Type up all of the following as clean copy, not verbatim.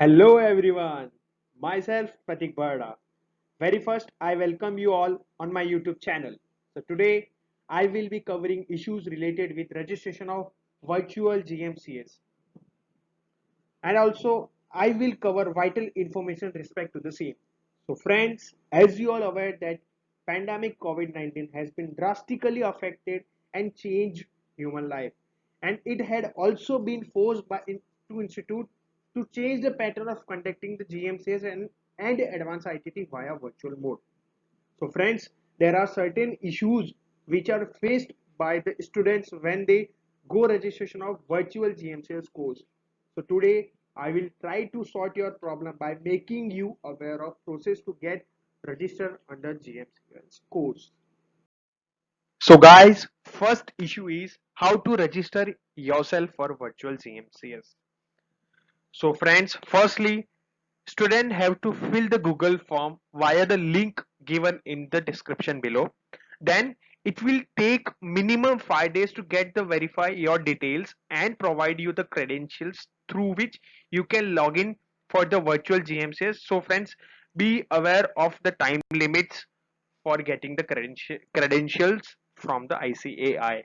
Hello everyone, myself Pratik Barda. Very first, I welcome you all on my YouTube channel. So today, I will be covering issues related with registration of virtual GMCS, and also I will cover vital information respect to the same. So friends, as you all aware that pandemic COVID-19 has been drastically affected and changed human life, and it had also been forced to institute to change the pattern of conducting the GMCS and advanced ITT via virtual mode. So friends, there are certain issues which are faced by the students when they go registration of virtual GMCS course. So today I will try to sort your problem by making you aware of process to get registered under GMCS course. So guys, first issue is how to register yourself for virtual GMCS. So friends, firstly, students have to fill the Google form via the link given in the description below. Then it will take minimum 5 days to get the verify your details and provide you the credentials through which you can log in for the virtual GMCS. So friends, be aware of the time limits for getting the credentials from the ICAI.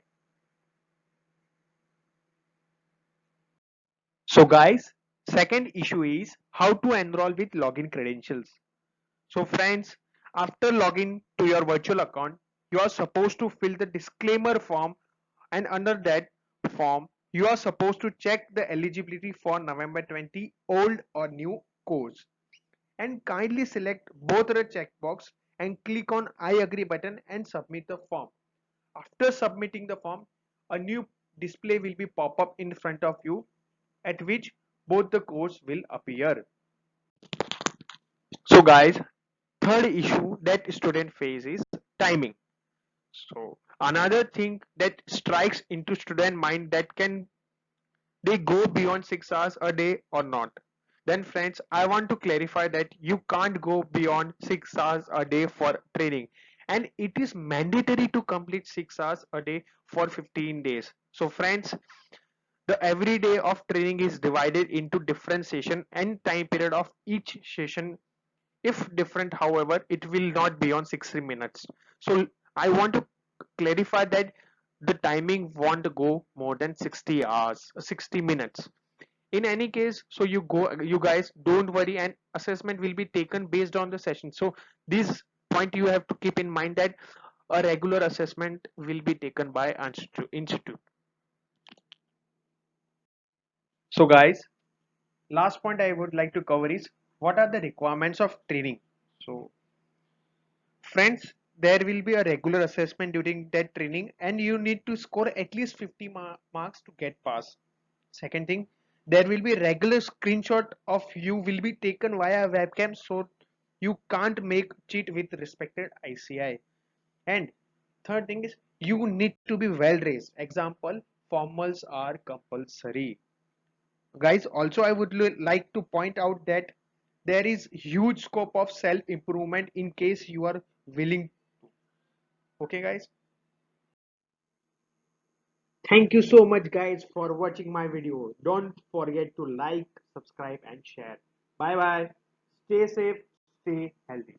So guys, second issue is how to enroll with login credentials. So friends, after login to your virtual account, you are supposed to fill the disclaimer form, and under that form, you are supposed to check the eligibility for November 20 old or new course, and kindly select both the checkbox and click on I agree button and submit the form. After submitting the form, a new display will be pop up in front of you at which both the course will appear. So guys, third issue that student face is timing. So another thing that strikes into student mind that can they go beyond 6 hours a day or not. Then friends, I want to clarify that you can't go beyond 6 hours a day for training, and it is mandatory to complete 6 hours a day for 15 days. So friends, the every day of training is divided into different session, and time period of each session if different, however, it will not be on 60 minutes. So I want to clarify that the timing won't go more than 60 hours, 60 minutes. In any case, so you guys don't worry, and assessment will be taken based on the session. So this point you have to keep in mind that a regular assessment will be taken by institute. So guys, last point I would like to cover is what are the requirements of training. So friends, there will be a regular assessment during that training, and you need to score at least 50 marks to get pass. Second thing, there will be regular screenshot of you will be taken via webcam, so you can't make cheat with respected ICI. And third thing is you need to be well dressed. Example, formals are compulsory. Guys, also I would like to point out that there is huge scope of self improvement in case you are willing. Okay guys, thank you so much guys for watching my video. Don't forget to like, subscribe and share. Bye bye, stay safe, stay healthy.